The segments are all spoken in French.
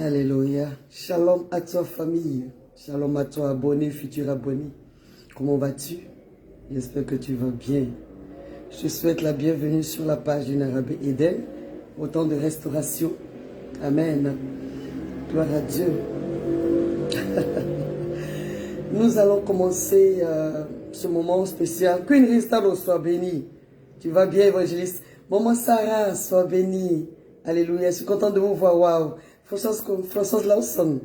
Alléluia. Shalom à toi famille. Shalom à toi abonné, futur abonné. Comment vas-tu? J'espère que tu vas bien. Je te souhaite la bienvenue sur la page du Narabé Eden. Au temps de restauration. Amen. Gloire à Dieu. Nous allons commencer ce moment spécial. Queen Ristado, sois bénie. Tu vas bien, évangéliste? Maman Sarah, sois bénie. Alléluia. Je suis content de vous voir. Waouh. Françoise Lawson.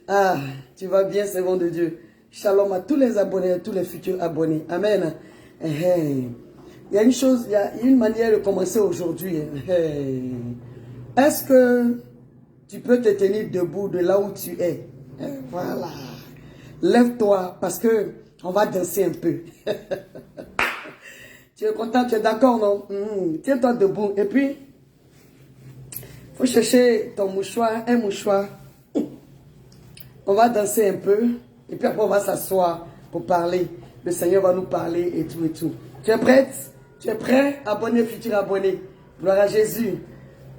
Ah, tu vas bien, c'est bon de Dieu. Shalom à tous les abonnés, à tous les futurs abonnés. Amen. Il y a une chose, il y a une manière de commencer aujourd'hui. Est-ce que tu peux te tenir debout de là où tu es? Voilà. Lève-toi parce que on va danser un peu. Tu es content, tu es d'accord, non? Tiens-toi debout. Et puis, faut chercher ton mouchoir, un mouchoir. On va danser un peu. Et puis après, on va s'asseoir pour parler. Le Seigneur va nous parler et tout et tout. Tu es prête? Tu es prêt? Abonné, futur abonné. Gloire à Jésus.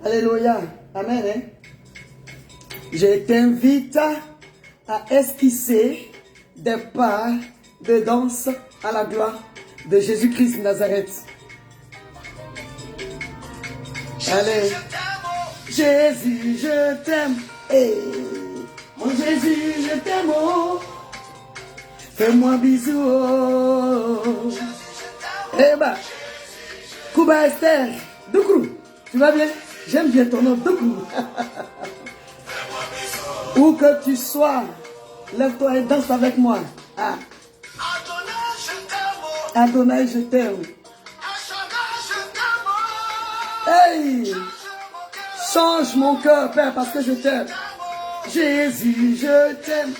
Alléluia. Amen. Hein? Je t'invite à esquisser des pas de danse à la gloire de Jésus-Christ de Nazareth. Allez. Jésus, je t'aime. Hey. Mon Jésus, je t'aime. Oh. Fais-moi bisou. Oh. Eh ben, Kouba Esther, Doukrou, tu vas bien? J'aime bien ton nom, Doukrou. Où que tu sois, lève-toi et danse avec moi. Ah. Adonai, je t'aime. Hey! Change mon cœur, Père, parce que je t'aime. Jésus, je t'aime.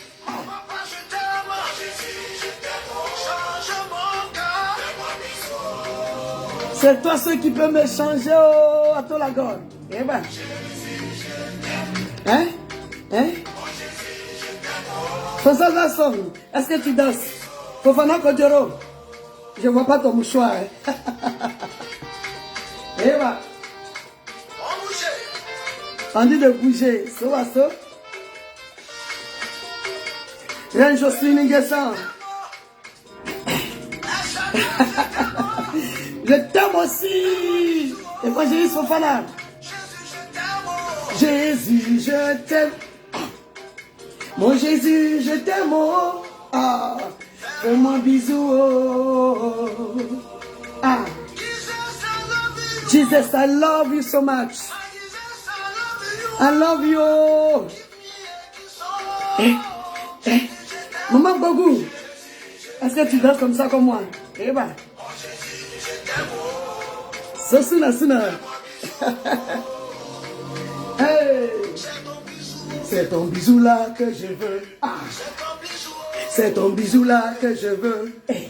C'est toi ce qui peut me changer à toi la gorge. Eh ben. Hein? Hein? François Lasson, est-ce que tu danses? Fofana Kodjoro, je ne vois pas ton mouchoir. Hein? Eh ben. On dit de bouger. So va so. Reine Jocelyne Nguessan. Je t'aime aussi. Évangéliste Fofana. Jésus, je t'aime. Mon Jésus, je t'aime. Oh. Ah. Fais-moi bisou. Oh. Ah. Jesus, I love you so much. I love you. Maman Bogou, est-ce que tu danses comme ça comme moi? Eh ben. Sosuna Suna. Hey. C'est ton bisou là que je veux. Ah. C'est ton bisou là que je veux. Hey.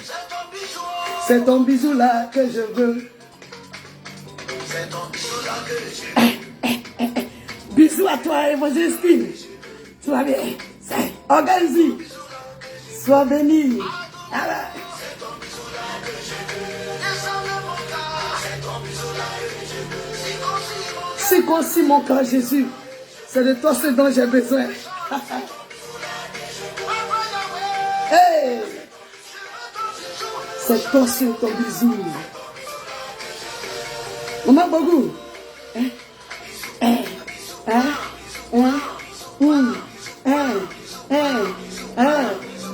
C'est ton bisou là que je veux. C'est ton bisou là que je veux. Bisous à toi, évangéliste. Tu vas bien. Organise. Sois béni. Circoncis mon cœur, Jésus. C'est de toi ce dont j'ai besoin. Hey. C'est toi sur ton bisou. Maman Bogou. Hein? Hein? Hein? Hein? Hein? Hein? Hein?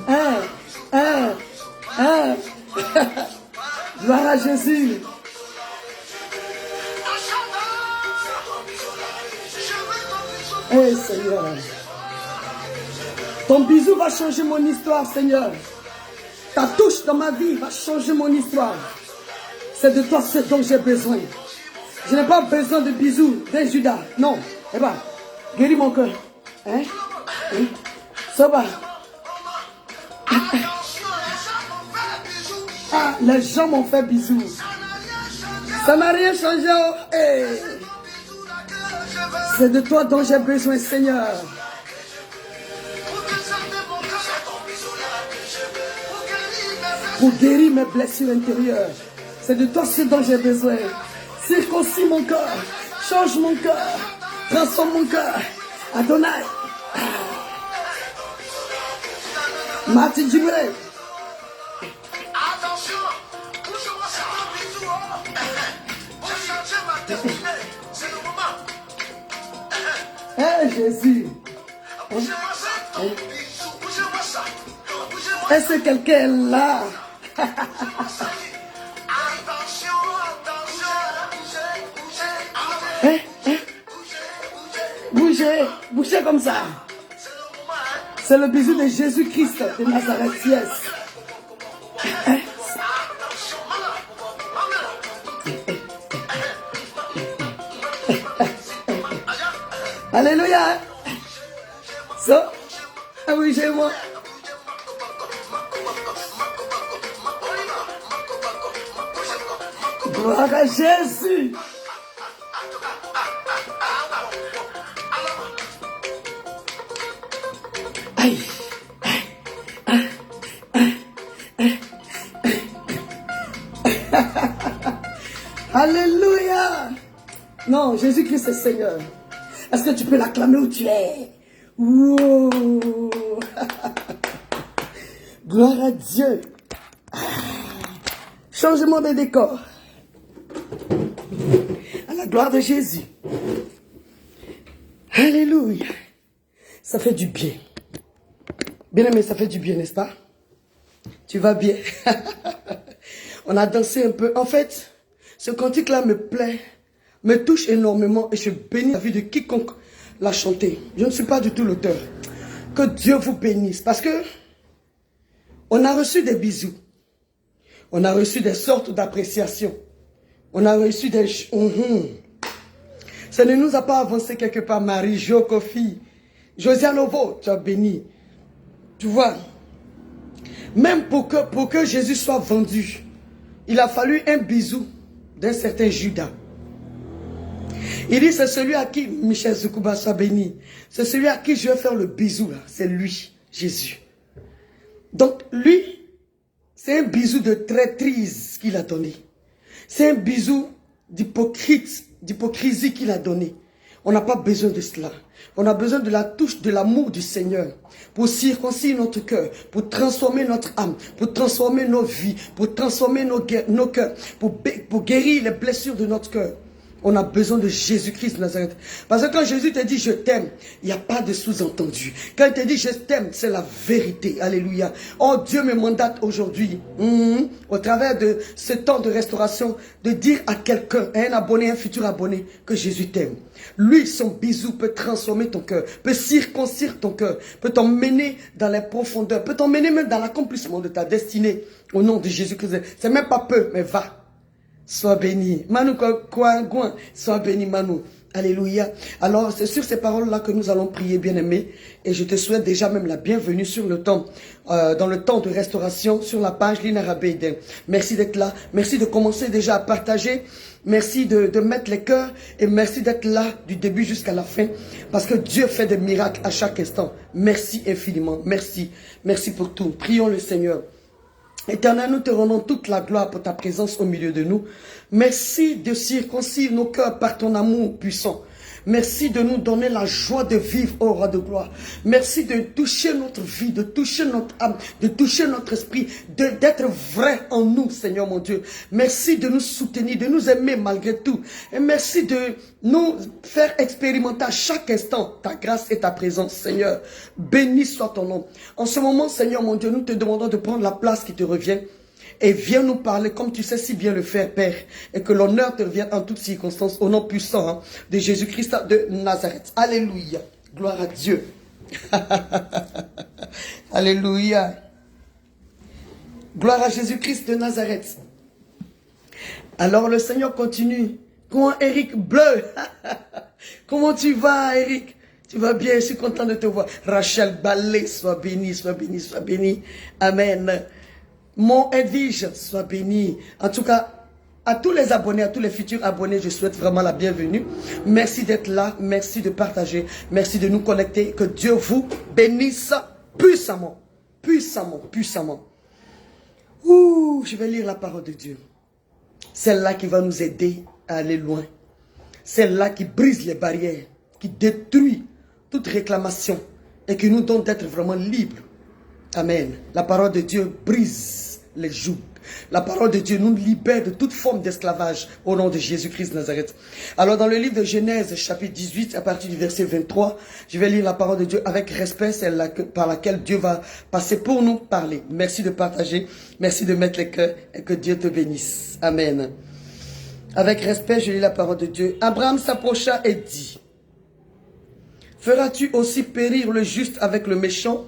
Hein? Hein? Hein? Gloire à Jésus. Hey Seigneur. Ton bisou va changer mon histoire, Seigneur. Ta touche dans ma vie va changer mon histoire. C'est de toi ce dont j'ai besoin. Je n'ai pas besoin de bisous d'un Judas. Non. Eh bien, guéris mon cœur. Hein? Oui. Ça va. Ah, les gens m'ont fait bisous. Ça n'a rien changé. Oh. Hey. C'est de toi dont j'ai besoin, Seigneur. Pour guérir mes blessures intérieures. C'est de toi ce dont j'ai besoin. Circoncis mon cœur. Change mon cœur. Transforme mon cœur. Adonai. Martin Jibril. Attention, bouge-moi ça, bisous. Vous changez ma destinée, c'est le moment. Eh Jésus. Bougez-moi ça, bisous, bougez-moi ça. Bougez-moi Est-ce que quelqu'un est là? ça. Attention, attention. Bougez, bougez. Bougez, bougez comme ça. C'est le moment, hein. C'est le bisou de Jésus-Christ de Nazareth, yes. Attention, maman. Alléluia. So, bougez-moi. Gloire à Jésus. Aïe. Alléluia. Non, Jésus-Christ est Seigneur. Est-ce que tu peux l'acclamer où tu es? Wow. Gloire à Dieu. Changement de décor. À la gloire de Jésus. Alléluia. Ça fait du bien. Bien aimé, ça fait du bien, n'est-ce pas? Tu vas bien. On a dansé un peu. En fait, ce cantique-là me plaît, me touche énormément et je bénis la vie de quiconque l'a chanté. Je ne suis pas du tout l'auteur. Que Dieu vous bénisse. Parce que on a reçu des bisous. On a reçu des sortes d'appréciation. On a reçu des... Ça ne nous a pas avancé quelque part. Marie, Jo, Kofi, Josiane Novo, tu as béni. Tu vois, même pour que Jésus soit vendu, il a fallu un bisou d'un certain Judas. Il dit, c'est celui à qui Michel Zoukouba soit béni. C'est celui à qui je vais faire le bisou, là. C'est lui, Jésus. Donc, lui, c'est un bisou de traîtrise qu'il a donné. C'est un bisou d'hypocrisie qu'il a donné. On n'a pas besoin de cela. On a besoin de la touche de l'amour du Seigneur pour circoncire notre cœur, pour transformer notre âme, pour transformer nos vies, pour transformer nos cœurs, pour guérir les blessures de notre cœur. On a besoin de Jésus-Christ de Nazareth. Parce que quand Jésus te dit je t'aime, il n'y a pas de sous-entendu. Quand il te dit je t'aime, c'est la vérité. Alléluia. Oh, Dieu me mandate aujourd'hui, au travers de ce temps de restauration, de dire à quelqu'un, à un abonné, un futur abonné, que Jésus t'aime. Lui, son bisou peut transformer ton cœur, peut circoncire ton cœur, peut t'emmener dans les profondeurs, peut t'emmener même dans l'accomplissement de ta destinée. Au nom de Jésus-Christ. C'est même pas peu, mais va. Sois béni. Manu Kouangouan, sois béni Manu. Alléluia. Alors, c'est sur ces paroles-là que nous allons prier, bien-aimés. Et je te souhaite déjà même la bienvenue sur le temps, dans le temps de restauration, sur la page Lina Rabeyden. Merci d'être là. Merci de commencer déjà à partager. Merci de mettre les cœurs. Et merci d'être là du début jusqu'à la fin. Parce que Dieu fait des miracles à chaque instant. Merci infiniment. Merci. Merci pour tout. Prions le Seigneur. Éternel, nous te rendons toute la gloire pour ta présence au milieu de nous. Merci de circoncire nos cœurs par ton amour puissant. Merci de nous donner la joie de vivre, ô roi de gloire. Merci de toucher notre vie, de toucher notre âme, de toucher notre esprit, d'être vrai en nous, Seigneur mon Dieu. Merci de nous soutenir, de nous aimer malgré tout. Et merci de nous faire expérimenter à chaque instant ta grâce et ta présence, Seigneur. Béni soit ton nom. En ce moment, Seigneur mon Dieu, nous te demandons de prendre la place qui te revient. Et viens nous parler comme tu sais si bien le faire, Père. Et que l'honneur te revienne en toutes circonstances, au nom puissant de Jésus-Christ de Nazareth. Alléluia. Gloire à Dieu. Alléluia. Gloire à Jésus-Christ de Nazareth. Alors le Seigneur continue. Comment Eric Bleu? Comment tu vas, Eric? Tu vas bien, je suis content de te voir. Rachel Ballet, sois béni, sois béni, sois béni. Amen. Mon Edwige, sois béni. En tout cas, à tous les abonnés, à tous les futurs abonnés, je souhaite vraiment la bienvenue. Merci d'être là, merci de partager, merci de nous connecter. Que Dieu vous bénisse puissamment, puissamment, puissamment. Ouh, je vais lire la parole de Dieu. Celle-là qui va nous aider à aller loin. Celle-là qui brise les barrières, qui détruit toute réclamation et qui nous donne d'être vraiment libres. Amen. La parole de Dieu brise les jougs. La parole de Dieu nous libère de toute forme d'esclavage au nom de Jésus-Christ de Nazareth. Alors dans le livre de Genèse chapitre 18 à partir du verset 23, je vais lire la parole de Dieu avec respect, celle par laquelle Dieu va passer pour nous parler. Merci de partager, merci de mettre les cœurs et que Dieu te bénisse. Amen. Avec respect, je lis la parole de Dieu. Abraham s'approcha et dit: feras-tu aussi périr le juste avec le méchant?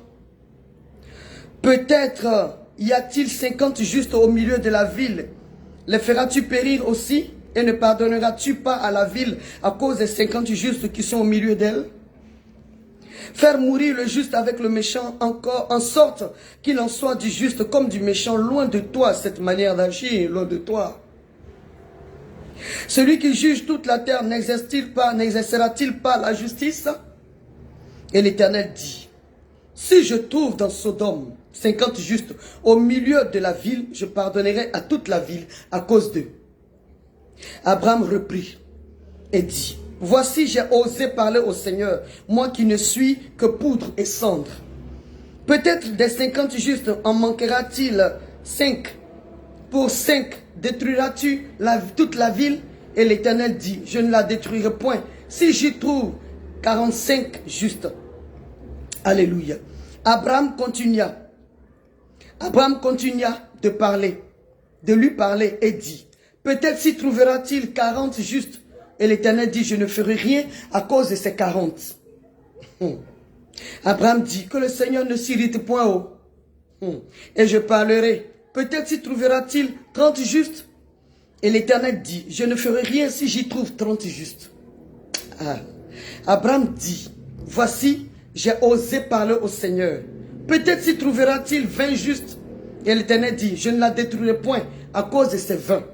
Peut-être y a-t-il 50 justes au milieu de la ville. Les feras-tu périr aussi? Et ne pardonneras-tu pas à la ville à cause des 50 justes qui sont au milieu d'elle? Faire mourir le juste avec le méchant encore, en sorte qu'il en soit du juste comme du méchant, loin de toi cette manière d'agir, loin de toi. Celui qui juge toute la terre n'exercera-t-il pas la justice? Et l'Éternel dit: si je trouve dans Sodome 50 justes au milieu de la ville, je pardonnerai à toute la ville à cause d'eux. Abraham reprit et dit: voici, j'ai osé parler au Seigneur, moi qui ne suis que poudre et cendre. Peut-être des 50 justes en manquera-t-il 5? Pour 5, détruiras-tu toute la ville? Et l'Éternel dit: je ne la détruirai point, si j'y trouve 45 justes. Alléluia. Abraham continua de parler, de lui parler et dit: peut-être s'y trouvera-t-il 40 justes. Et l'Éternel dit: je ne ferai rien à cause de ces 40. Abraham dit: que le Seigneur ne s'irrite point. Et je parlerai. Peut-être s'y trouvera-t-il 30 justes. Et l'Éternel dit: je ne ferai rien si j'y trouve 30 justes. Abraham dit: voici, j'ai osé parler au Seigneur. Peut-être s'y trouvera-t-il 20 justes. Et l'Éternel dit: je ne la détruirai point à cause de ces 20.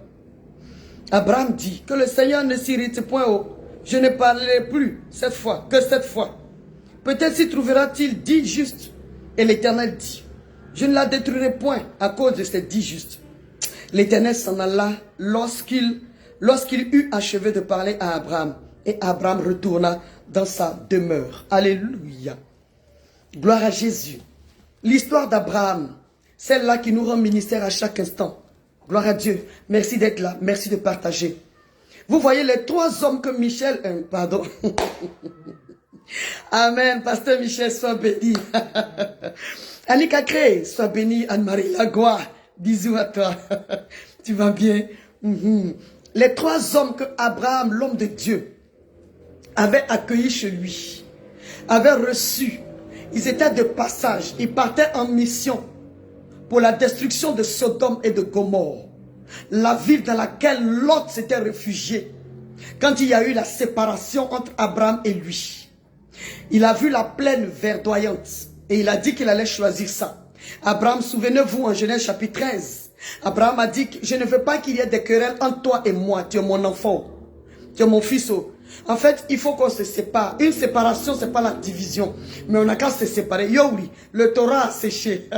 Abraham dit: que le Seigneur ne s'irrite point. Je ne parlerai plus cette fois, que cette fois. Peut-être s'y trouvera-t-il 10 justes. Et l'Éternel dit: je ne la détruirai point à cause de ces 10 justes. L'Éternel s'en alla lorsqu'il eut achevé de parler à Abraham. Et Abraham retourna dans sa demeure. Alléluia. Gloire à Jésus. L'histoire d'Abraham, celle-là qui nous rend ministère à chaque instant. Gloire à Dieu. Merci d'être là. Merci de partager. Vous voyez les 3 hommes que Michel... pardon. Amen. Pasteur Michel, sois béni. Annick Acré, sois béni. Anne-Marie Lagoire, bisous à toi. Tu vas bien? Les 3 hommes que Abraham, l'homme de Dieu, avait accueillis chez lui, avait reçu. Ils étaient de passage. Ils partaient en mission pour la destruction de Sodome et de Gomorrhe, la ville dans laquelle Lot s'était réfugié quand il y a eu la séparation entre Abraham et lui. Il a vu la plaine verdoyante et il a dit qu'il allait choisir ça. Abraham, souvenez-vous en Genèse chapitre 13, Abraham a dit: je ne veux pas qu'il y ait des querelles entre toi et moi, tu es mon enfant, tu es mon fils. En fait, il faut qu'on se sépare. Une séparation, ce n'est pas la division. Mais on n'a qu'à se séparer. Yo oui, le Torah a séché.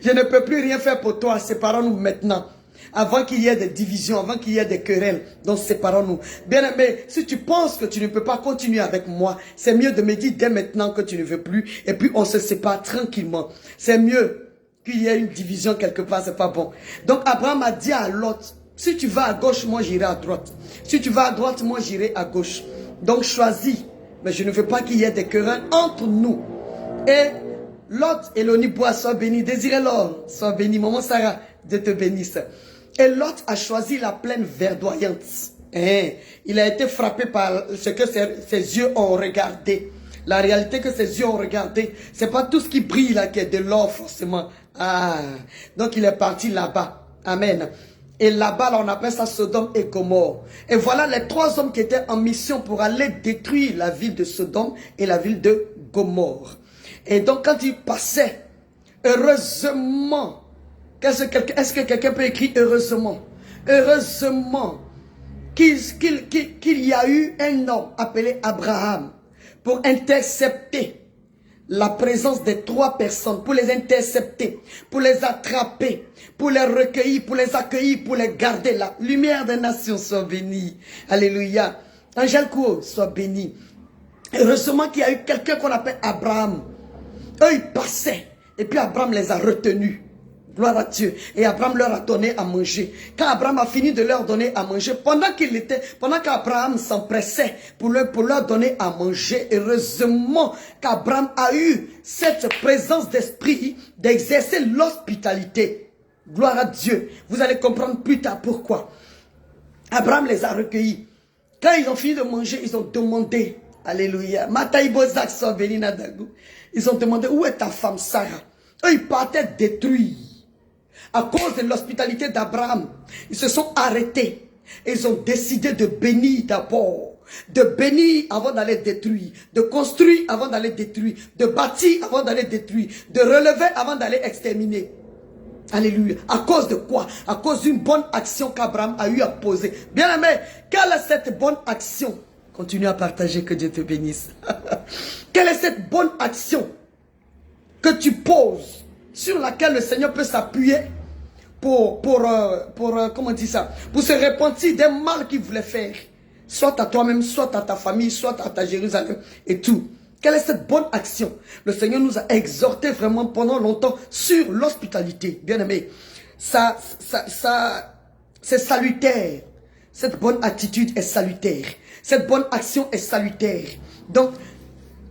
Je ne peux plus rien faire pour toi. Séparons-nous maintenant. Avant qu'il y ait des divisions, avant qu'il y ait des querelles. Donc séparons-nous. Bien aimé, si tu penses que tu ne peux pas continuer avec moi, c'est mieux de me dire dès maintenant que tu ne veux plus. Et puis on se sépare tranquillement. C'est mieux qu'il y ait une division quelque part, c'est pas bon. Donc Abraham a dit à Lot: si tu vas à gauche, moi j'irai à droite. Si tu vas à droite, moi j'irai à gauche. Donc choisis. Mais je ne veux pas qu'il y ait des querelles entre nous. Et Lot et Lonibois, sois béni. Désiré l'or, sois béni. Maman Sarah, Dieu te bénisse. Et Lot a choisi la plaine verdoyante. Il a été frappé par ce que ses yeux ont regardé. La réalité que ses yeux ont regardé, c'est pas tout ce qui brille là qui est de l'or forcément. Donc il est parti là-bas. Amen. Et là-bas, là, on appelle ça Sodome et Gomorre. Et voilà les 3 hommes qui étaient en mission pour aller détruire la ville de Sodome et la ville de Gomorre. Et donc, quand ils passaient, heureusement, est-ce que quelqu'un peut écrire heureusement? Heureusement qu'il y a eu un homme appelé Abraham pour intercepter la présence des 3 personnes, pour les intercepter, pour les attraper, pour les recueillir, pour les accueillir, pour les garder. La lumière des nations soit bénie. Alléluia. Angèle Kouo soit bénie. Heureusement qu'il y a eu quelqu'un qu'on appelle Abraham. Eux, ils passaient. Et puis Abraham les a retenus. Gloire à Dieu. Et Abraham leur a donné à manger. Quand Abraham a fini de leur donner à manger, pendant qu'Abraham s'empressait pour leur donner à manger, heureusement qu'Abraham a eu cette présence d'esprit d'exercer l'hospitalité. Gloire à Dieu. Vous allez comprendre plus tard pourquoi. Abraham les a recueillis. Quand ils ont fini de manger, ils ont demandé, alléluia, ils ont demandé, où est ta femme Sarah? Eux, ils partaient détruits. À cause de l'hospitalité d'Abraham, ils se sont arrêtés. Et ils ont décidé de bénir d'abord. De bénir avant d'aller détruire. De construire avant d'aller détruire. De bâtir avant d'aller détruire. De relever avant d'aller exterminer. Alléluia. À cause de quoi? À cause d'une bonne action qu'Abraham a eu à poser. Bien aimé, quelle est cette bonne action? Continue à partager, que Dieu te bénisse. Quelle est cette bonne action que tu poses, sur laquelle le Seigneur peut s'appuyer pour comment on dit ça, pour se repentir des mal qu'il voulait faire, soit à toi-même, soit à ta famille, soit à ta Jérusalem et tout. Quelle est cette bonne action? Le Seigneur nous a exhorté vraiment pendant longtemps sur l'hospitalité. Bien aimé, c'est salutaire. Cette bonne attitude est salutaire. Cette bonne action est salutaire. Donc,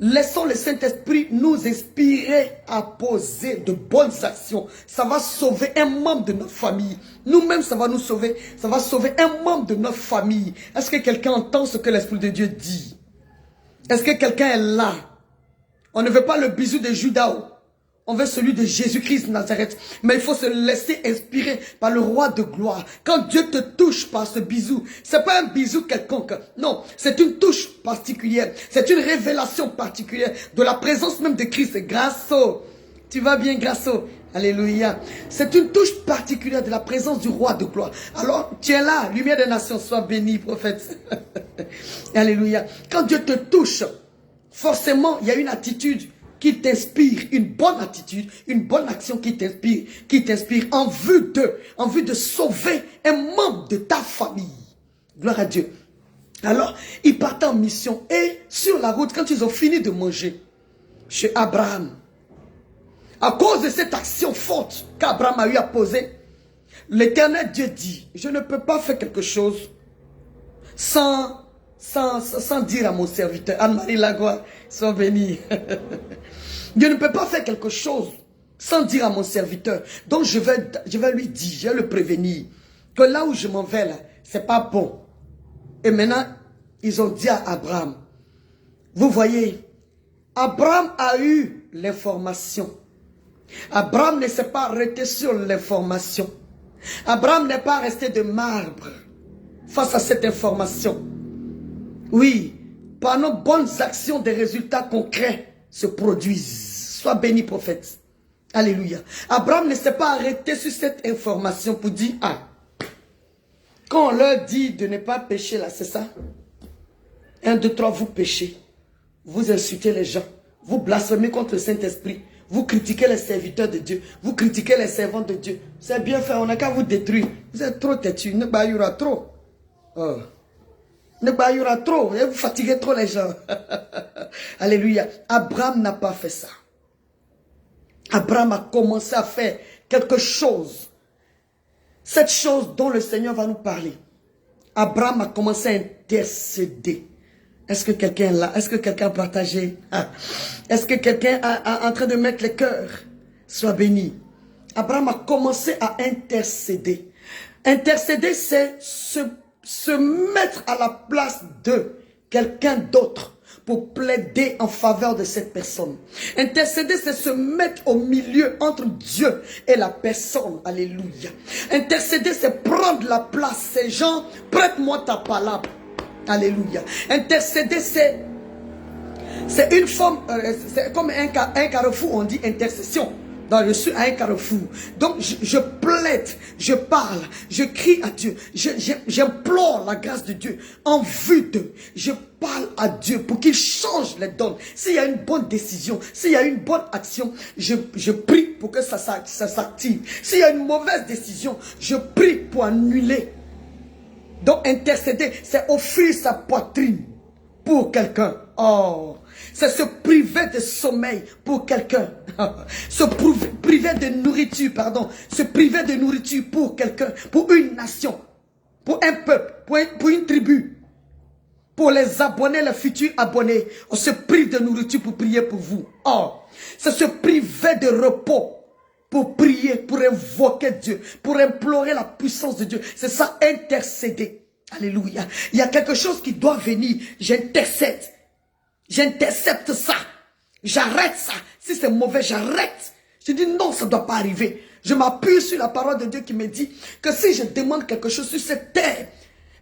laissons le Saint-Esprit nous inspirer à poser de bonnes actions. Ça va sauver un membre de notre famille. Nous-mêmes, ça va nous sauver. Ça va sauver un membre de notre famille. Est-ce que quelqu'un entend ce que l'Esprit de Dieu dit? Est-ce que quelqu'un est là? On ne veut pas le bisou de Judas. On veut celui de Jésus-Christ de Nazareth. Mais il faut se laisser inspirer par le roi de gloire. Quand Dieu te touche par ce bisou, ce n'est pas un bisou quelconque. Non, c'est une touche particulière. C'est une révélation particulière de la présence même de Christ. Grasso. Tu vas bien, Grasso? Alléluia. C'est une touche particulière de la présence du roi de gloire. Alors, tu es là, lumière des nations, sois béni, prophète. Alléluia. Quand Dieu te touche, forcément, il y a une attitude qui t'inspire, une bonne attitude, une bonne action qui t'inspire en vue de sauver un membre de ta famille. Gloire à Dieu. Alors, ils partent en mission et sur la route, quand ils ont fini de manger, chez Abraham, à cause de cette action forte qu'Abraham a eu à poser, l'Éternel Dieu dit, je ne peux pas faire quelque chose sans dire à mon serviteur, Anne-Marie Lagoa, sois bénie. Je ne peux pas faire quelque chose sans dire à mon serviteur. Donc je vais lui dire, je vais le prévenir, que là où je m'en vais là, c'est pas bon. Et maintenant, ils ont dit à Abraham, vous voyez, Abraham a eu l'information. Abraham ne s'est pas arrêté sur l'information. Abraham n'est pas resté de marbre face à cette information. Oui, par nos bonnes actions, des résultats concrets se produisent. Sois béni, prophète. Alléluia. Abraham ne s'est pas arrêté sur cette information pour dire, ah, quand on leur dit de ne pas pécher là, c'est ça? 1, 2, 3, vous péchez. Vous insultez les gens. Vous blasphémez contre le Saint-Esprit. Vous critiquez les serviteurs de Dieu. Vous critiquez les servants de Dieu. C'est bien fait, on n'a qu'à vous détruire. Vous êtes trop têtus, ne baillera trop. Oh. Ne baillera trop, vous fatiguez trop les gens. Alléluia. Abraham n'a pas fait ça. Abraham a commencé à faire quelque chose. Cette chose dont le Seigneur va nous parler. Abraham a commencé à intercéder. Est-ce que quelqu'un est là? Est-ce que quelqu'un a partagé? Est-ce que quelqu'un est en train de mettre les cœurs? Sois béni. Abraham a commencé à intercéder. Intercéder, c'est se mettre à la place de quelqu'un d'autre pour plaider en faveur de cette personne. Intercéder, c'est se mettre au milieu entre Dieu et la personne. Alléluia. Intercéder, c'est prendre la place. C'est genre, prête-moi ta parole. Alléluia. Intercéder, c'est une forme, c'est comme un carrefour, on dit intercession. Je suis à un carrefour. Donc je plaide, je parle, je crie à Dieu. J'implore la grâce de Dieu en vue de. Je parle à Dieu pour qu'il change les donnes. S'il y a une bonne décision, s'il y a une bonne action, je prie pour que ça s'active. S'il y a une mauvaise décision, je prie pour annuler. Donc intercéder, c'est offrir sa poitrine. pour quelqu'un. Oh, c'est se priver de sommeil pour quelqu'un. Se priver de nourriture, pardon. Se priver de nourriture pour quelqu'un, pour une nation, pour un peuple, pour une tribu. Pour les abonnés, les futurs abonnés, on se prive de nourriture pour prier pour vous. Oh, c'est se priver de repos pour prier, pour invoquer Dieu, pour implorer la puissance de Dieu. C'est ça, intercéder. Alléluia. Il y a quelque chose qui doit venir. J'intercède. J'intercepte ça. J'arrête ça. Si c'est mauvais, j'arrête. Je dis non, ça ne doit pas arriver. Je m'appuie sur la parole de Dieu qui me dit que si je demande quelque chose sur cette terre,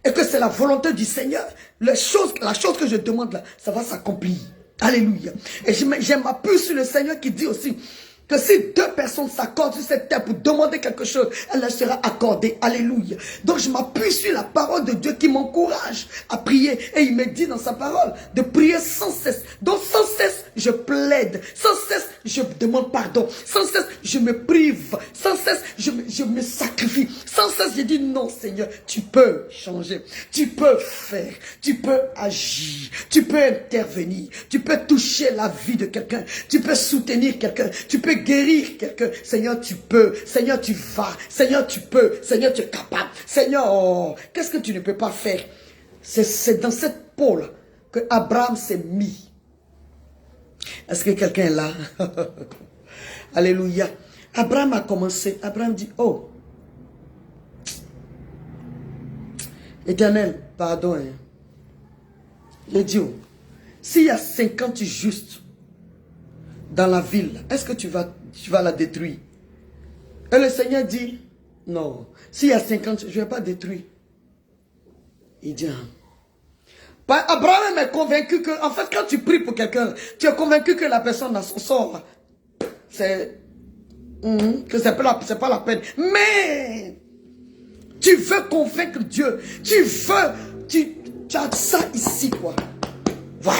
et que c'est la volonté du Seigneur, la chose que je demande là, ça va s'accomplir. Alléluia. Et je m'appuie sur le Seigneur qui dit aussi que si deux personnes s'accordent sur cette terre pour demander quelque chose, elle leur sera accordée. Alléluia. Donc je m'appuie sur la parole de Dieu qui m'encourage à prier. Et il me dit dans sa parole de prier sans cesse. Donc sans cesse, je plaide. Sans cesse, je demande pardon. Sans cesse, je me prive. Sans cesse, je me sacrifie. Sans cesse, je dis non Seigneur, tu peux changer. Tu peux faire. Tu peux agir. Tu peux intervenir. Tu peux toucher la vie de quelqu'un. Tu peux soutenir quelqu'un. Tu peux guérir quelqu'un. Seigneur, tu peux. Seigneur, tu vas. Seigneur, tu peux. Seigneur, tu es capable. Seigneur, oh, qu'est-ce que tu ne peux pas faire? C'est dans cette peau-là que Abraham s'est mis. Est-ce que quelqu'un est là? Alléluia. Abraham a commencé. Abraham dit, oh, Éternel, pardon. Hein. Il dit, oh, s'il y a 50 justes dans la ville, est-ce que tu vas la détruire? Et le Seigneur dit, non, s'il y a 50, je ne vais pas détruire. Il dit, Abraham est convaincu que, en fait, quand tu pries pour quelqu'un, tu es convaincu que la personne a son sort. C'est que c'est pas la peine. Mais tu veux convaincre Dieu. Tu as ça ici, quoi. Voilà.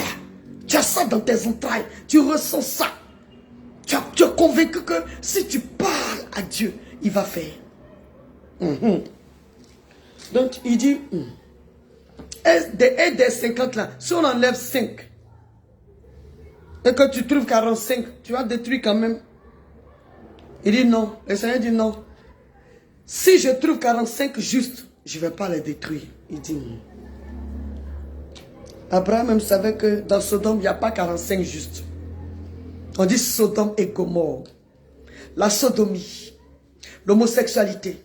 Tu as ça dans tes entrailles. Tu ressens ça. Tu es convaincu que si tu parles à Dieu, il va faire. Donc, il dit, et des 50 là, si on enlève 5, et que tu trouves 45, tu vas détruire quand même. Il dit non. Le Seigneur dit non. Si je trouve 45 justes, je ne vais pas les détruire. Il dit non. Abraham même savait que dans Sodome, il n'y a pas 45 justes. On dit Sodome et Gomorrhe. La sodomie, l'homosexualité,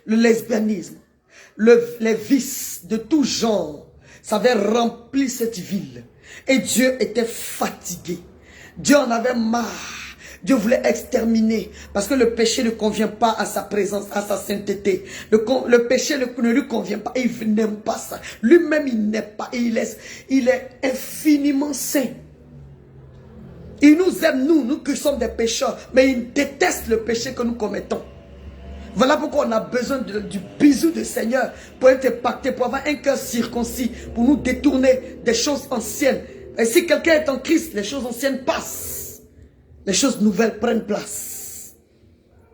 le lesbianisme, les vices de tout genre, ça avait rempli cette ville. Et Dieu était fatigué. Dieu en avait marre. Dieu voulait exterminer parce que le péché ne convient pas à sa présence, à sa sainteté. Le péché ne lui convient pas et il n'aime pas ça. Lui-même, il n'aime pas et il est infiniment saint. Il nous aime, nous qui sommes des pécheurs, mais il déteste le péché que nous commettons. Voilà pourquoi on a besoin du bisou du Seigneur pour être impacté, pour avoir un cœur circoncis, pour nous détourner des choses anciennes. Et si quelqu'un est en Christ, les choses anciennes passent. Les choses nouvelles prennent place.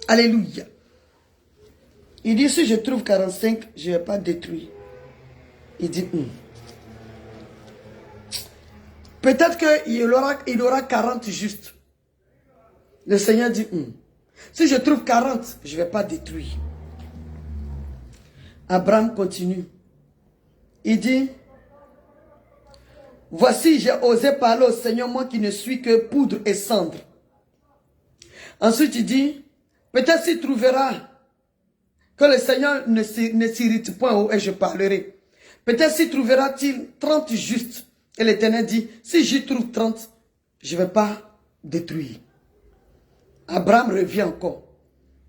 Alléluia. Il dit, si je trouve 45, je ne vais pas détruire. Il dit, peut-être qu'il aura 40 justes. Le Seigneur dit, si je trouve 40, je ne vais pas détruire. Abraham continue. Il dit, voici, j'ai osé parler au Seigneur, moi qui ne suis que poudre et cendre. Ensuite, il dit, peut-être s'il trouvera que le Seigneur ne s'irrite point et je parlerai. Peut-être s'il trouvera-t-il 30 justes. Et l'Éternel dit, si j'y trouve 30, je ne vais pas détruire. Abraham revient encore.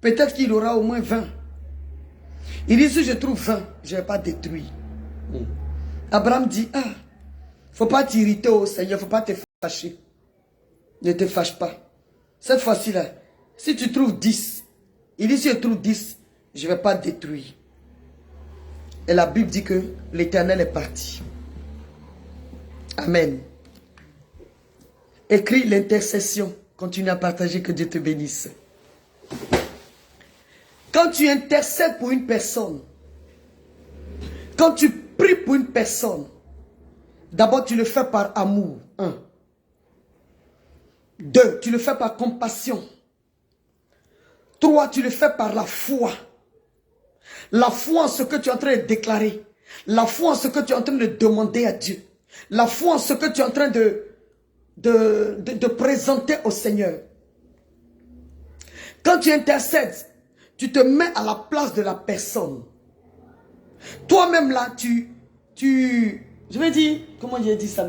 Peut-être qu'il aura au moins 20. Il dit, si je trouve 20, je ne vais pas détruire. Abraham dit, il ne faut pas t'irriter au Seigneur, il ne faut pas te fâcher. Ne te fâche pas. Cette fois-ci-là, si tu trouves 10, il dit, si je trouve 10, je ne vais pas détruire. Et la Bible dit que l'Éternel est parti. Amen. Écris l'intercession. Continue à partager, que Dieu te bénisse. Quand tu intercèdes pour une personne, quand tu pries pour une personne, D'abord, tu le fais par amour. 1. 2, tu le fais par compassion. 3, tu le fais par la foi. La foi en ce que tu es en train de déclarer. La foi en ce que tu es en train de demander à Dieu. La foi en ce que tu es en train de présenter au Seigneur. Quand tu intercèdes, tu te mets à la place de la personne. Toi-même là, je vais dire, comment j'ai dit ça?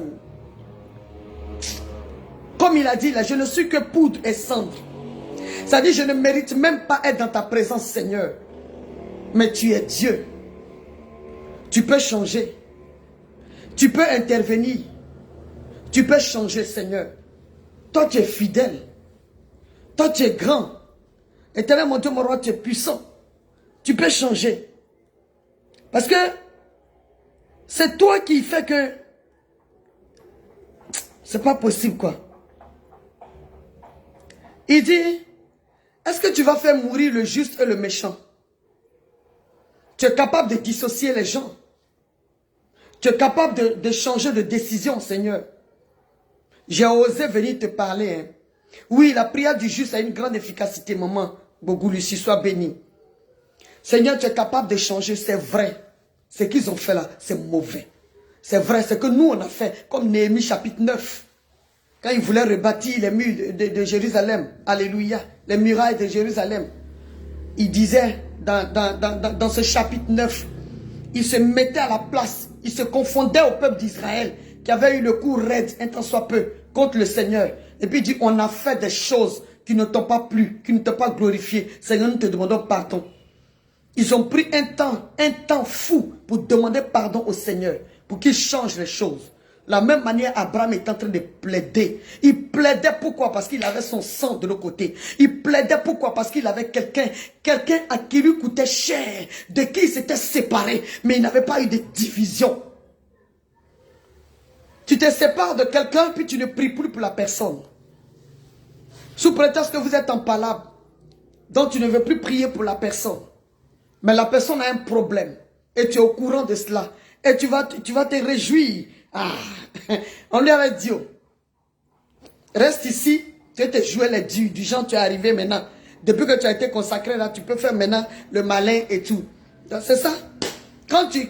Comme il a dit là, je ne suis que poudre et cendre. Ça dit, je ne mérite même pas être dans ta présence, Seigneur. Mais tu es Dieu. Tu peux changer. Tu peux intervenir. Tu peux changer, Seigneur. Toi, tu es fidèle. Toi, tu es grand. Éternel, mon Dieu, mon roi, tu es puissant. Tu peux changer. Parce que c'est toi qui fais que c'est pas possible, quoi. Il dit, est-ce que tu vas faire mourir le juste et le méchant? Tu es capable de dissocier les gens. Tu es capable de changer de décision, Seigneur. J'ai osé venir te parler. Hein. Oui, la prière du juste a une grande efficacité, maman. Bougou Lucie, sois béni. Seigneur, tu es capable de changer, c'est vrai. Ce qu'ils ont fait là, c'est mauvais. C'est vrai, c'est que nous on a fait, comme Néhémie chapitre 9. Quand ils voulaient rebâtir les murs de Jérusalem. Alléluia. Les murailles de Jérusalem. Il disait dans ce chapitre 9, il se mettait à la place, il se confondait au peuple d'Israël qui avait eu le coup raide, un temps soit peu, contre le Seigneur. Et puis il dit, on a fait des choses qui ne t'ont pas plu, qui ne t'ont pas glorifié. Seigneur, nous te demandons pardon. Ils ont pris un temps fou pour demander pardon au Seigneur, pour qu'il change les choses. La même manière, Abraham est en train de plaider. Il plaidait pourquoi? Parce qu'il avait son sang de l'autre côté. Il plaidait pourquoi? Parce qu'il avait quelqu'un à qui lui coûtait cher, de qui il s'était séparé, mais il n'avait pas eu de division. Tu te sépares de quelqu'un, puis tu ne pries plus pour la personne. Sous prétexte que vous êtes en palabre, donc tu ne veux plus prier pour la personne. Mais la personne a un problème, et tu es au courant de cela. Et tu vas te réjouir. Ah, on lui avait dit, oh, reste ici, tu te jouer les dieux, du genre tu es arrivé maintenant. Depuis que tu as été consacré là, tu peux faire maintenant le malin et tout. C'est ça. Quand tu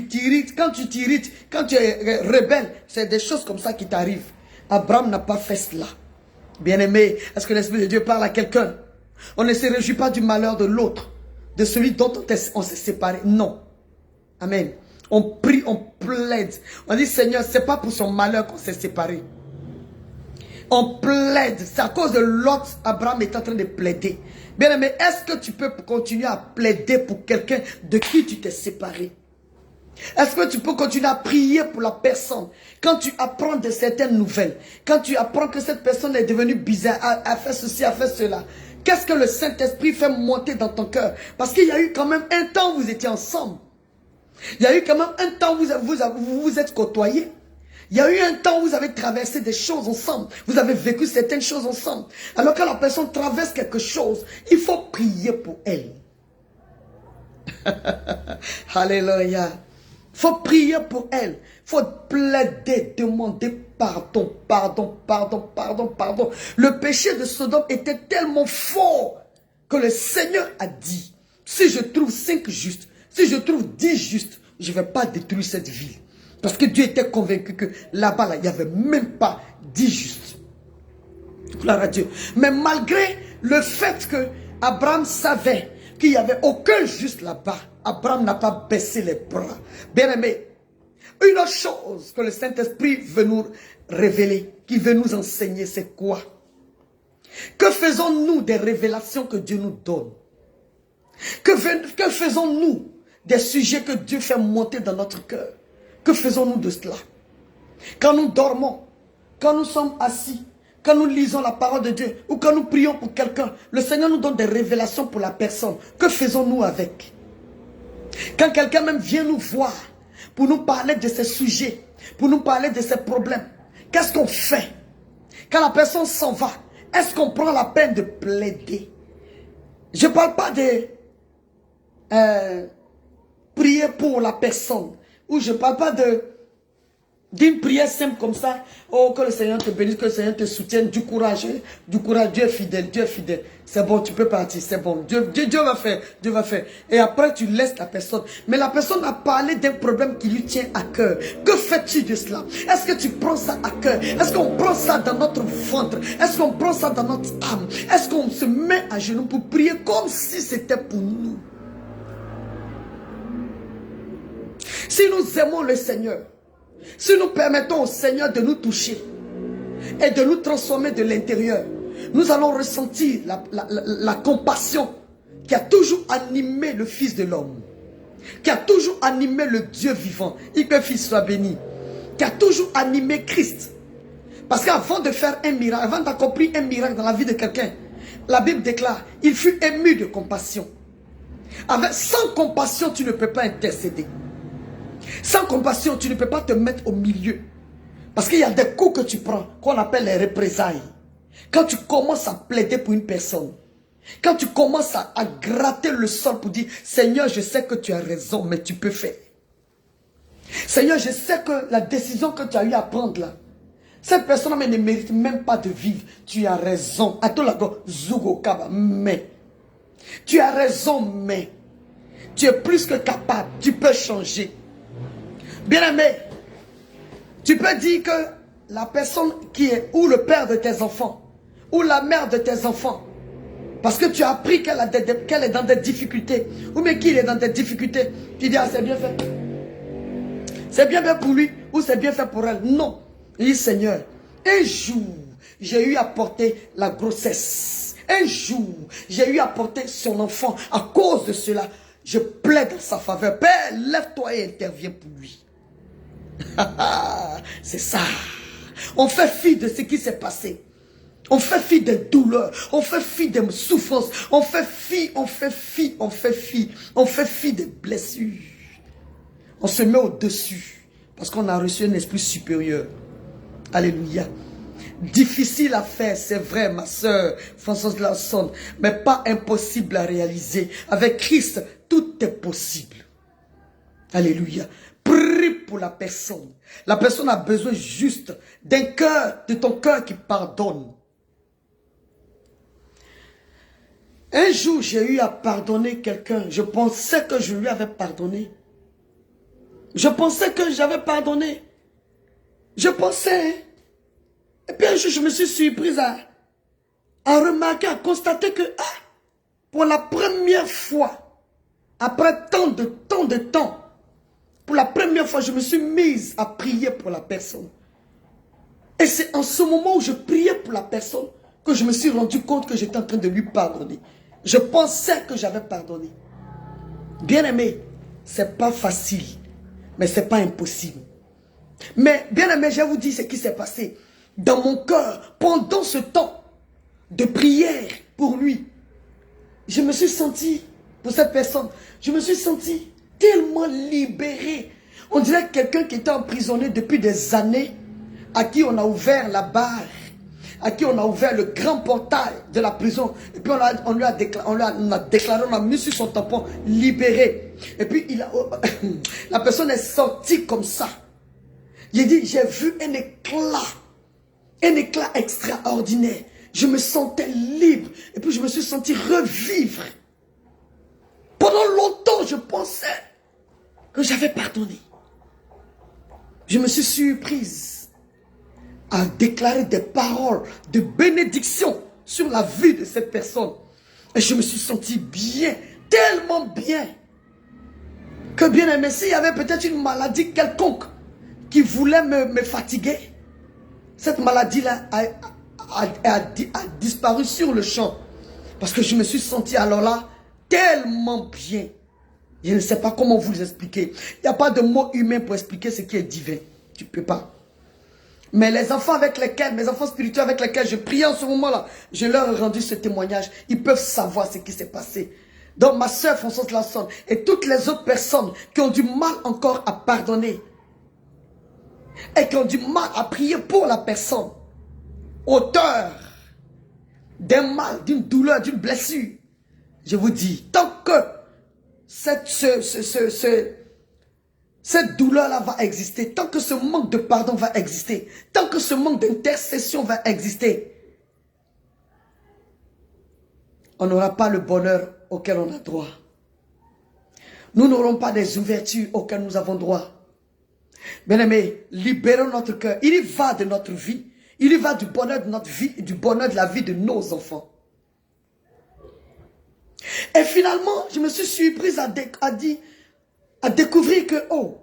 t'irrites, quand tu es rebelle, c'est des choses comme ça qui t'arrivent. Abraham n'a pas fait cela. Bien-aimé, est-ce que l'Esprit de Dieu parle à quelqu'un? On ne se réjouit pas du malheur de l'autre, de celui dont on s'est séparé. Non. Amen. On prie, on plaide. On dit, Seigneur, c'est pas pour son malheur qu'on s'est séparé. On plaide. C'est à cause de l'autre, Abraham est en train de plaider. Bien aimé, est-ce que tu peux continuer à plaider pour quelqu'un de qui tu t'es séparé? Est-ce que tu peux continuer à prier pour la personne? Quand tu apprends de certaines nouvelles, quand tu apprends que cette personne est devenue bizarre, a fait ceci, a fait cela, qu'est-ce que le Saint-Esprit fait monter dans ton cœur? Parce qu'il y a eu quand même un temps où vous étiez ensemble. Il y a eu quand même un temps où vous vous êtes côtoyés. Il y a eu un temps où vous avez traversé des choses ensemble. Vous avez vécu certaines choses ensemble. Alors quand la personne traverse quelque chose, il faut prier pour elle. Alléluia. Il faut prier pour elle. Il faut plaider, demander pardon, pardon, pardon, pardon, pardon. Le péché de Sodome était tellement fort que le Seigneur a dit, si je trouve 5 justes, si je trouve 10 justes, je ne vais pas détruire cette ville. Parce que Dieu était convaincu que là-bas, il n'y avait même pas 10 justes. Gloire à Dieu. Mais malgré le fait que Abraham savait qu'il n'y avait aucun juste là-bas, Abraham n'a pas baissé les bras. Bien aimé, une autre chose que le Saint-Esprit veut nous révéler, qui veut nous enseigner, c'est quoi? Que faisons-nous des révélations que Dieu nous donne? Que faisons-nous des sujets que Dieu fait monter dans notre cœur? Que faisons-nous de cela? Quand nous dormons, quand nous sommes assis, quand nous lisons la parole de Dieu, ou quand nous prions pour quelqu'un, le Seigneur nous donne des révélations pour la personne. Que faisons-nous avec? Quand quelqu'un même vient nous voir, pour nous parler de ces sujets, pour nous parler de ces problèmes, qu'est-ce qu'on fait? Quand la personne s'en va, est-ce qu'on prend la peine de plaider? Je ne parle pas de prier pour la personne, ou je ne parle pas de D'une prière simple comme ça, oh, que le Seigneur te bénisse, que le Seigneur te soutienne, du courage, Dieu est fidèle, Dieu est fidèle. C'est bon, tu peux partir, c'est bon. Dieu va faire, Dieu va faire. Et après, tu laisses la personne. Mais la personne a parlé d'un problème qui lui tient à cœur. Que fais-tu de cela? Est-ce que tu prends ça à cœur? Est-ce qu'on prend ça dans notre ventre? Est-ce qu'on prend ça dans notre âme? Est-ce qu'on se met à genoux pour prier comme si c'était pour nous? Si nous aimons le Seigneur, si nous permettons au Seigneur de nous toucher et de nous transformer de l'intérieur, nous allons ressentir la compassion qui a toujours animé le Fils de l'homme, qui a toujours animé le Dieu vivant, et que le Fils soit béni, qui a toujours animé Christ. Parce qu'avant de faire un miracle, avant d'accomplir un miracle dans la vie de quelqu'un, la Bible déclare, il fut ému de compassion. Sans compassion, tu ne peux pas intercéder. Sans compassion, tu ne peux pas te mettre au milieu. Parce qu'il y a des coups que tu prends, qu'on appelle les représailles. Quand tu commences à plaider pour une personne, quand tu commences à gratter le sol pour dire, Seigneur, je sais que tu as raison, mais tu peux faire. Seigneur, je sais que la décision que tu as eu à prendre là, cette personne ne mérite même pas de vivre. Tu as raison. Mais tu as raison, mais tu es plus que capable. Tu peux changer. Bien-aimé, tu peux dire que la personne qui est ou le père de tes enfants, ou la mère de tes enfants, parce que tu as appris qu'elle est dans des difficultés, ou bien qu'il est dans des difficultés, tu dis, ah, c'est bien fait. C'est bien fait pour lui, ou c'est bien fait pour elle. Non. Il dit, Seigneur, un jour, j'ai eu à porter la grossesse. Un jour, j'ai eu à porter son enfant. À cause de cela, je plaide en sa faveur. Père, lève-toi et interviens pour lui. C'est ça. On fait fi de ce qui s'est passé. On fait fi des douleurs. On fait fi des souffrances. On fait fi des blessures. On se met au-dessus. Parce qu'on a reçu un esprit supérieur. Alléluia. Difficile à faire, c'est vrai, ma soeur Françoise Larson, mais pas impossible à réaliser. Avec Christ, tout est possible. Alléluia. Prie pour la personne. La personne a besoin juste d'un cœur, de ton cœur qui pardonne. Un jour, j'ai eu à pardonner quelqu'un. Je pensais que je lui avais pardonné. Je pensais que j'avais pardonné. Je pensais. Et puis un jour, je me suis surprise à remarquer, à constater que pour la première fois, après tant de temps, pour la première fois, je me suis mise à prier pour la personne. Et c'est en ce moment où je priais pour la personne que je me suis rendu compte que j'étais en train de lui pardonner. Je pensais que j'avais pardonné. Bien aimé, c'est pas facile, mais c'est pas impossible. Mais bien aimé, je vais vous dire ce qui s'est passé. Dans mon cœur, pendant ce temps de prière pour lui, je me suis senti, pour cette personne, je me suis senti tellement libéré. On dirait quelqu'un qui était emprisonné depuis des années, à qui on a ouvert la barre, à qui on a ouvert le grand portail de la prison. Et puis on a déclaré, on a mis sur son tampon, libéré. Et puis la personne est sortie comme ça. Il dit, j'ai vu un éclat extraordinaire. Je me sentais libre. Et puis je me suis senti revivre. Pendant longtemps, je pensais que j'avais pardonné. Je me suis surprise à déclarer des paroles de bénédiction sur la vie de cette personne. Et je me suis senti bien, tellement bien, que bien aimé, s'il y avait peut-être une maladie quelconque qui voulait me fatiguer, cette maladie-là a disparu sur le champ. Parce que je me suis senti alors là tellement bien. Je ne sais pas comment vous expliquer. Il n'y a pas de mot humain pour expliquer ce qui est divin. Tu ne peux pas. Mais les enfants avec lesquels, mes enfants spirituels avec lesquels je priais en ce moment-là, je leur ai rendu ce témoignage. Ils peuvent savoir ce qui s'est passé. Donc ma soeur Françoise Larson et toutes les autres personnes qui ont du mal encore à pardonner et qui ont du mal à prier pour la personne, auteur d'un mal, d'une douleur, d'une blessure, je vous dis, tant que cette douleur-là va exister, tant que ce manque de pardon va exister, tant que ce manque d'intercession va exister, on n'aura pas le bonheur auquel on a droit. Nous n'aurons pas des ouvertures auxquelles nous avons droit. Bien-aimés, libérons notre cœur. Il y va de notre vie. Il y va du bonheur de notre vie et du bonheur de la vie de nos enfants. Et finalement, je me suis surprise à découvrir que, oh,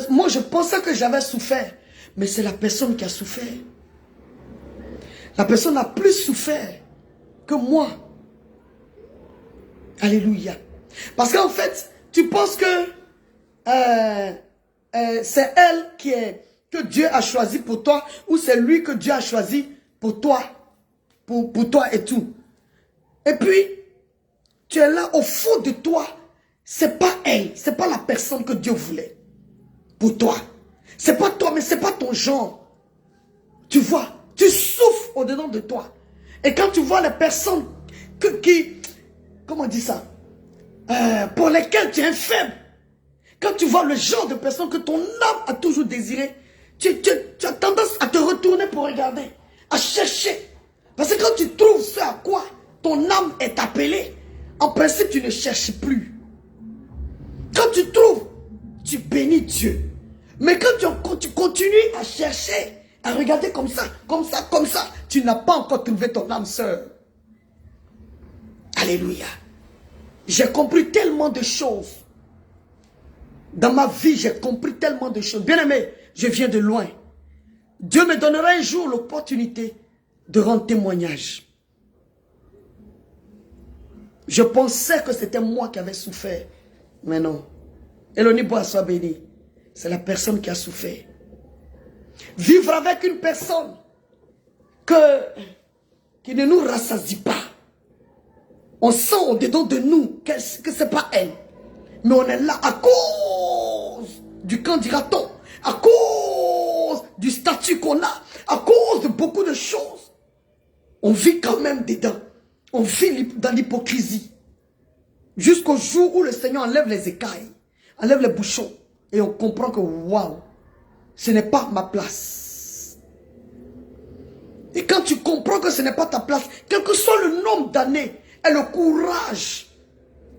moi je pensais que j'avais souffert, mais c'est la personne qui a souffert. La personne a plus souffert que moi. Alléluia. Parce qu'en fait, tu penses que c'est elle que Dieu a choisi pour toi, ou c'est lui que Dieu a choisi pour toi, pour toi et tout. Et puis, tu es là au fond de toi, c'est pas elle, c'est pas la personne que Dieu voulait pour toi. C'est pas toi, mais c'est pas ton genre. Tu vois, tu souffres au-dedans de toi. Et quand tu vois les personnes comment on dit ça, pour lesquelles tu es faible, quand tu vois le genre de personne que ton âme a toujours désiré, tu as tendance à te retourner pour regarder, à chercher. Parce que quand tu trouves ce à quoi ton âme est appelée, en principe tu ne cherches plus. Quand tu trouves, tu bénis Dieu. Mais quand tu continues à chercher, à regarder comme ça, tu n'as pas encore trouvé ton âme sœur. Alléluia. J'ai compris tellement de choses. Dans ma vie, j'ai compris tellement de choses. Bien aimé, je viens de loin. Dieu me donnera un jour l'opportunité de rendre témoignage. Je pensais que c'était moi qui avais souffert. Mais non. Elonie Bois soit béni. C'est la personne qui a souffert. Vivre avec une personne qui ne nous rassasie pas. On sent au-dedans de nous que ce n'est pas elle. Mais on est là à cause du candidaton, à cause du statut qu'on a, à cause de beaucoup de choses. On vit quand même dedans. On vit dans l'hypocrisie. Jusqu'au jour où le Seigneur enlève les écailles, enlève les bouchons. Et on comprend que waouh, ce n'est pas ma place. Et quand tu comprends que ce n'est pas ta place, quel que soit le nombre d'années, et le courage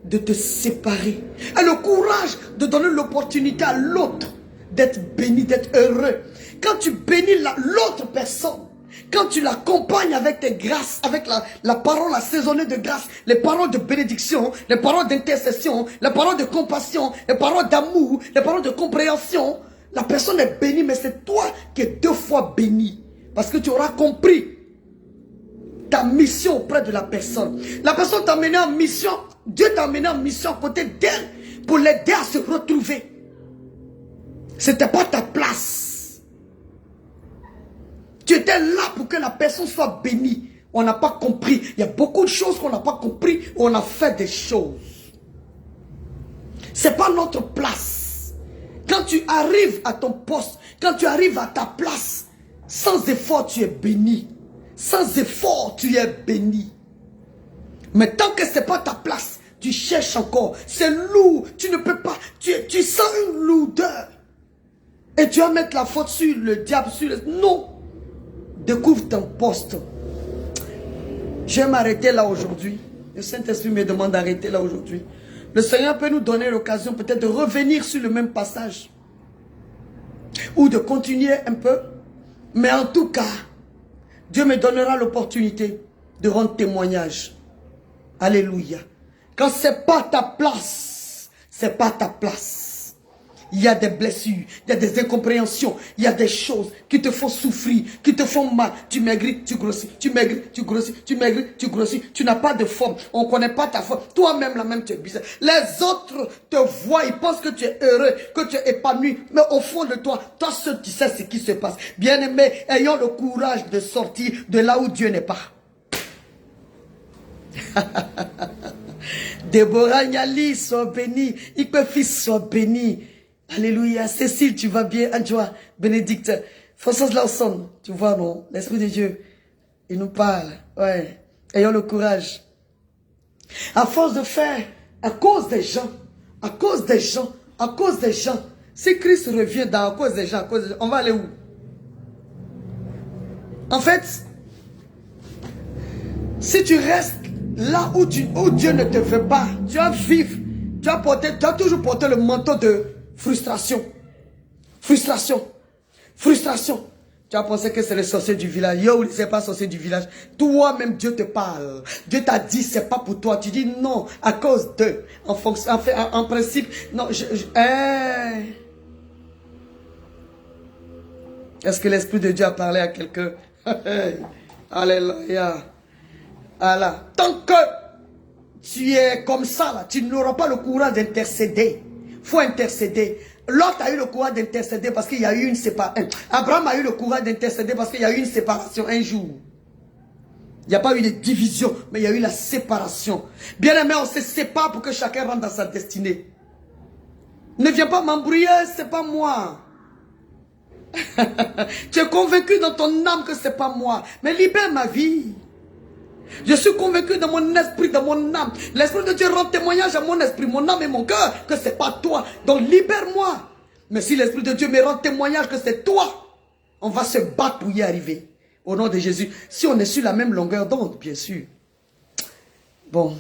de te séparer, et le courage de donner l'opportunité à l'autre d'être béni, d'être heureux. Quand tu bénis l'autre personne, quand tu l'accompagnes avec tes grâces, avec la parole assaisonnée de grâce, les paroles de bénédiction, les paroles d'intercession, les paroles de compassion, les paroles d'amour, les paroles de compréhension, la personne est bénie, mais c'est toi qui es 2 fois béni. Parce que tu auras compris ta mission auprès de la personne. La personne t'a mené en mission, Dieu t'a mené en mission à côté d'elle pour l'aider à se retrouver. Ce n'était pas ta place. Tu étais là pour que la personne soit bénie. On n'a pas compris. Il y a beaucoup de choses qu'on n'a pas compris. On a fait des choses. Ce n'est pas notre place. Quand tu arrives à ton poste, quand tu arrives à ta place, sans effort, tu es béni. Sans effort, tu es béni. Mais tant que ce n'est pas ta place, tu cherches encore. C'est lourd. Tu ne peux pas. Tu sens une lourdeur. Et tu vas mettre la faute sur le diable. Non. Découvre ton poste. Je vais m'arrêter là aujourd'hui. Le Saint-Esprit me demande d'arrêter là aujourd'hui. Le Seigneur peut nous donner l'occasion peut-être de revenir sur le même passage. Ou de continuer un peu. Mais en tout cas, Dieu me donnera l'opportunité de rendre témoignage. Alléluia. Quand ce n'est pas ta place, ce n'est pas ta place. Il y a des blessures, il y a des incompréhensions, il y a des choses qui te font souffrir, qui te font mal. Tu maigris, tu grossis, tu maigris, tu grossis, tu maigris, tu grossis. Tu n'as pas de forme, on ne connaît pas ta forme. Toi-même, la même, tu es bizarre. Les autres te voient, ils pensent que tu es heureux, que tu es épanoui. Mais au fond de toi, toi seul, tu sais ce qui se passe. Bien-aimés, ayons le courage de sortir de là où Dieu n'est pas. Déborah Nyali, sois bénie. Ikpe fils, sois bénie. Alléluia. Cécile, tu vas bien. Adjoa, Bénédicte. Françoise Lawson, tu vois, non? L'Esprit de Dieu, il nous parle. Ouais. Ayons le courage. À force de faire, à cause des gens, Si Christ revient à cause des gens, on va aller où? En fait, si tu restes là où Dieu ne te veut pas, tu vas vivre, tu vas toujours porter le manteau de frustration. Frustration. Frustration. Tu vas penser que c'est le sorcier du village. Yo, c'est pas sorcier du village. Toi-même, Dieu te parle. Dieu t'a dit, c'est pas pour toi. Tu dis non, à cause de. En principe, non, Est-ce que l'Esprit de Dieu a parlé à quelqu'un? Alléluia. Voilà. Tant que tu es comme ça, là, tu n'auras pas le courage d'intercéder. Il faut intercéder. Lot a eu le courage d'intercéder parce qu'il y a eu une séparation. Abraham a eu le courage d'intercéder parce qu'il y a eu une séparation un jour. Il n'y a pas eu de division, mais il y a eu la séparation. Bien aimé, on se sépare pour que chacun rentre dans sa destinée. Ne viens pas m'embrouiller, c'est pas moi. Tu es convaincu dans ton âme que c'est pas moi, mais libère ma vie. Je suis convaincu dans mon esprit, dans mon âme. L'Esprit de Dieu rend témoignage à mon esprit, mon âme et mon cœur que c'est pas toi. Donc libère-moi. Mais si l'Esprit de Dieu me rend témoignage que c'est toi, on va se battre pour y arriver. Au nom de Jésus. Si on est sur la même longueur d'onde, bien sûr. Bon.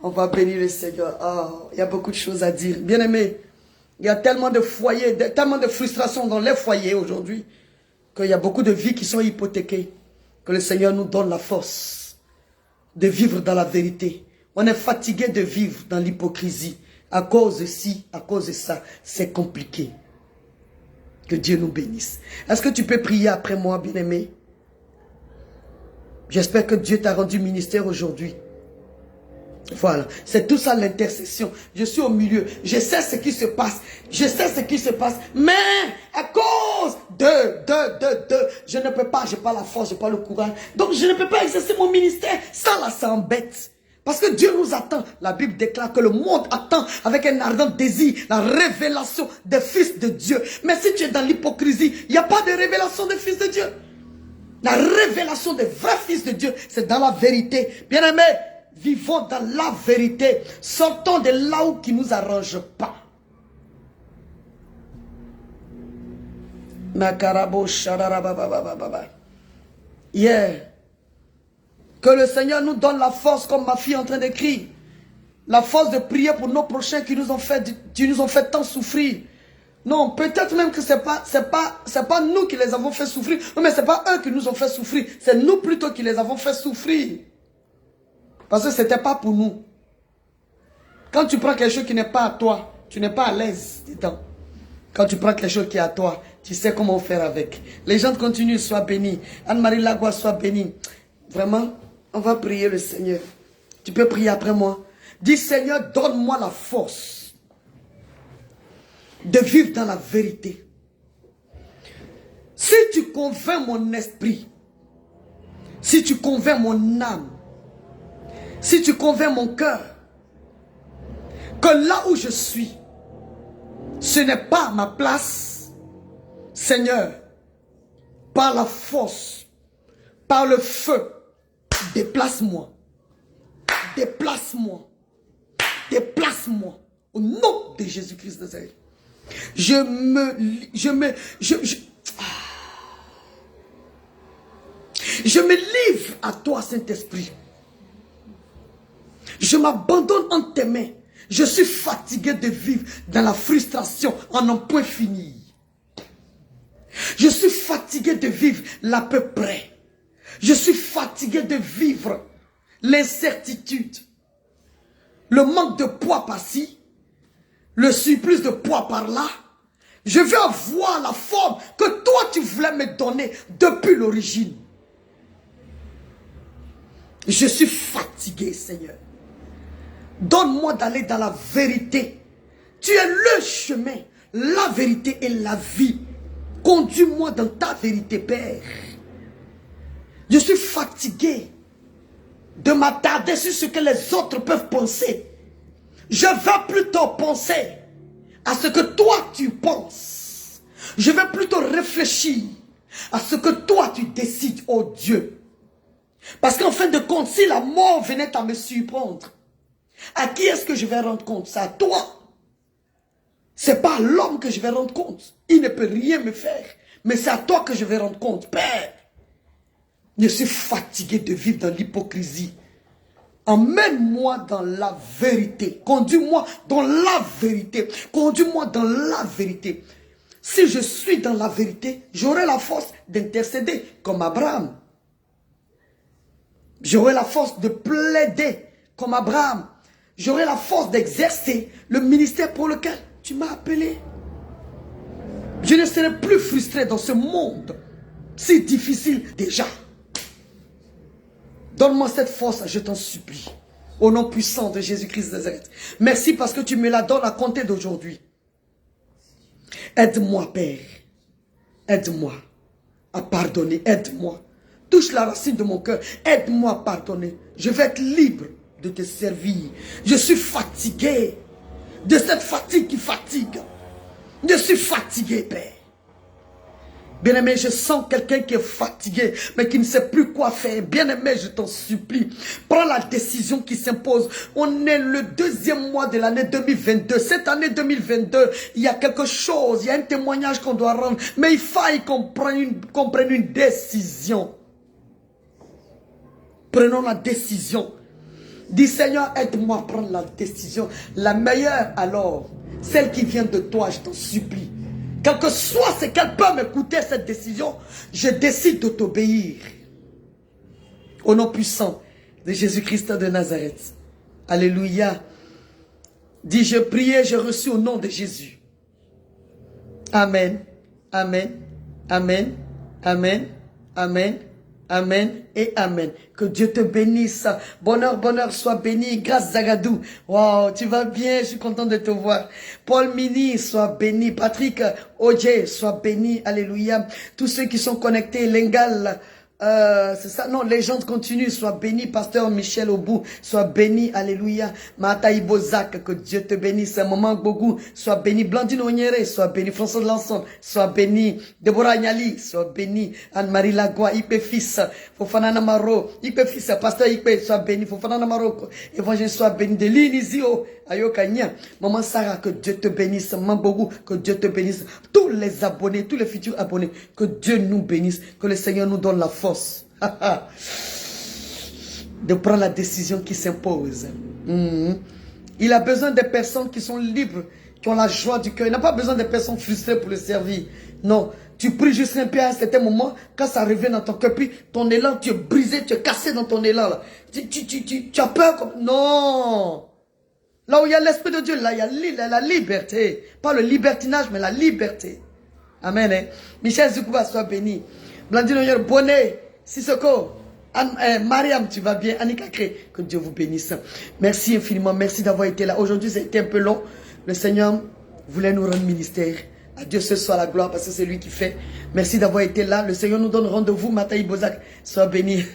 On va bénir le Seigneur. Oh, il y a beaucoup de choses à dire. Bien aimé, il y a tellement de foyers, tellement de frustrations dans les foyers aujourd'hui, qu'il y a beaucoup de vies qui sont hypothéquées. Que le Seigneur nous donne la force de vivre dans la vérité. On est fatigué de vivre dans l'hypocrisie. À cause de ci, à cause de ça, c'est compliqué. Que Dieu nous bénisse. Est-ce que tu peux prier après moi, bien-aimé? J'espère que Dieu t'a rendu ministère aujourd'hui. Voilà, c'est tout ça l'intercession. Je suis au milieu, je sais ce qui se passe, je sais ce qui se passe, mais à cause je ne peux pas, je n'ai pas la force, je n'ai pas le courage, donc je ne peux pas exercer mon ministère. Ça là, ça embête. Parce que Dieu nous attend. La Bible déclare que le monde attend avec un ardent désir la révélation des fils de Dieu. Mais si tu es dans l'hypocrisie, il n'y a pas de révélation des fils de Dieu. La révélation des vrais fils de Dieu, c'est dans la vérité. Bien-aimés, vivons dans la vérité. Sortons de là où qui ne nous arrange pas. Yeah. Que le Seigneur nous donne la force, comme ma fille est en train d'écrire. La force de prier pour nos prochains qui nous ont fait tant souffrir. Non, peut-être même que c'est pas nous qui les avons fait souffrir. Non, mais c'est pas eux qui nous ont fait souffrir. C'est nous plutôt qui les avons fait souffrir. Parce que c'était pas pour nous. Quand tu prends quelque chose qui n'est pas à toi, tu n'es pas à l'aise dedans. Quand tu prends quelque chose qui est à toi, tu sais comment faire avec. Les gens continuent, sois bénis. Anne-Marie Lagua, sois bénie. Vraiment, on va prier le Seigneur. Tu peux prier après moi. Dis Seigneur, donne-moi la force de vivre dans la vérité. Si tu convaincs mon esprit, si tu convaincs mon âme, si tu convaincs mon cœur, que là où je suis, ce n'est pas ma place, Seigneur, par la force, par le feu, déplace-moi, déplace-moi, déplace-moi, au nom de Jésus-Christ de Nazareth. Je me livre à toi, Saint-Esprit. Je m'abandonne en tes mains. Je suis fatigué de vivre dans la frustration en n'en point finir. Je suis fatigué de vivre l'à peu près. Je suis fatigué de vivre l'incertitude. Le manque de poids par-ci. Le surplus de poids par-là. Je veux avoir la forme que toi tu voulais me donner depuis l'origine. Je suis fatigué, Seigneur. Donne-moi d'aller dans la vérité. Tu es le chemin, la vérité et la vie. Conduis-moi dans ta vérité, Père. Je suis fatigué de m'attarder sur ce que les autres peuvent penser. Je veux plutôt penser à ce que toi tu penses. Je veux plutôt réfléchir à ce que toi tu décides, oh Dieu. Parce qu'en fin de compte, si la mort venait à me surprendre, à qui est-ce que je vais rendre compte? C'est à toi. C'est pas à l'homme que je vais rendre compte. Il ne peut rien me faire. Mais c'est à toi que je vais rendre compte. Père, je suis fatigué de vivre dans l'hypocrisie. Emmène-moi dans la vérité. Conduis-moi dans la vérité. Conduis-moi dans la vérité. Si je suis dans la vérité, j'aurai la force d'intercéder comme Abraham. J'aurai la force de plaider comme Abraham. J'aurai la force d'exercer le ministère pour lequel tu m'as appelé. Je ne serai plus frustré dans ce monde si difficile déjà. Donne-moi cette force, je t'en supplie. Au nom puissant de Jésus-Christ de Nazareth. Merci parce que tu me la donnes à compter d'aujourd'hui. Aide-moi, Père. Aide-moi à pardonner. Aide-moi. Touche la racine de mon cœur. Aide-moi à pardonner. Je vais être libre de te servir. Je suis fatigué de cette fatigue qui fatigue. Je suis fatigué, Père. Bien-aimé, je sens quelqu'un qui est fatigué, mais qui ne sait plus quoi faire. Bien-aimé, je t'en supplie. Prends la décision qui s'impose. On est le 2e mois de l'année 2022. Cette année 2022, il y a quelque chose, il y a un témoignage qu'on doit rendre. Mais il faut qu'on prenne une décision. Prenons la décision. Dis, Seigneur, aide-moi à prendre la décision. La meilleure alors, celle qui vient de toi, je t'en supplie. Quel que soit ce qu'elle peut m'écouter, cette décision, je décide de t'obéir. Au nom puissant de Jésus-Christ de Nazareth. Alléluia. Dis, je priais, je reçus au nom de Jésus. Amen. Amen. Amen. Amen. Amen. Amen et Amen. Que Dieu te bénisse. Bonheur, bonheur, sois béni. Grâce Zagadou. Wow, tu vas bien, je suis content de te voir. Paul Mini, sois béni. Patrick Oje, sois béni. Alléluia. Tous ceux qui sont connectés, Lengal, c'est ça, non, légende continue, sois béni, pasteur Michel Obou, sois béni, alléluia, Mataï Bozak, que Dieu te bénisse, Maman Bogou, sois béni, Blandine Onyere, sois béni, François de Lanson, sois béni, Deborah Agnali, sois béni, Anne-Marie Lagua, Ipe Fils, Fofana Namaro, Ipe Fils, pasteur Ipe, sois béni, Fofana Namaro, évangile, sois béni, de l'Inizio, Ayokanya, Maman Sarah, que Dieu te bénisse, Maman Bogou, que Dieu te bénisse, tous les abonnés, tous les futurs abonnés, que Dieu nous bénisse, que le Seigneur nous donne la force de prendre la décision qui s'impose. Il a besoin de personnes qui sont libres, qui ont la joie du cœur. Il n'a pas besoin de personnes frustrées pour le servir. Non, tu pries juste un peu à un certain moment, quand ça revient dans ton cœur, puis ton élan, tu es brisé, tu es cassé dans ton élan. Là. Tu as peur comme... Non. Là où il y a l'Esprit de Dieu, là il y a la liberté. Pas le libertinage, mais la liberté. Amen. Hein? Michel Zoukouba, sois béni. Blandine Oyer, Bonnet, Sissoko, Mariam, tu vas bien, Annika Kré, que Dieu vous bénisse. Merci infiniment, merci d'avoir été là. Aujourd'hui, c'était un peu long. Le Seigneur voulait nous rendre ministère. À Dieu ce soit la gloire, parce que c'est lui qui fait. Merci d'avoir été là. Le Seigneur nous donne rendez-vous, Mataï Bozak, sois béni.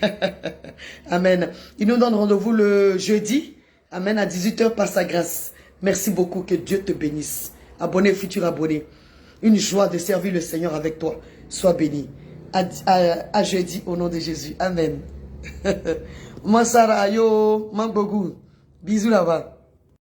Amen. Il nous donne rendez-vous le jeudi, amen, à 18 h par sa grâce. Merci beaucoup, que Dieu te bénisse. Abonné, futur abonné. Une joie de servir le Seigneur avec toi. Sois béni. À jeudi au nom de Jésus. Amen. Mansara, yo, Mambogou. Bisous là-bas.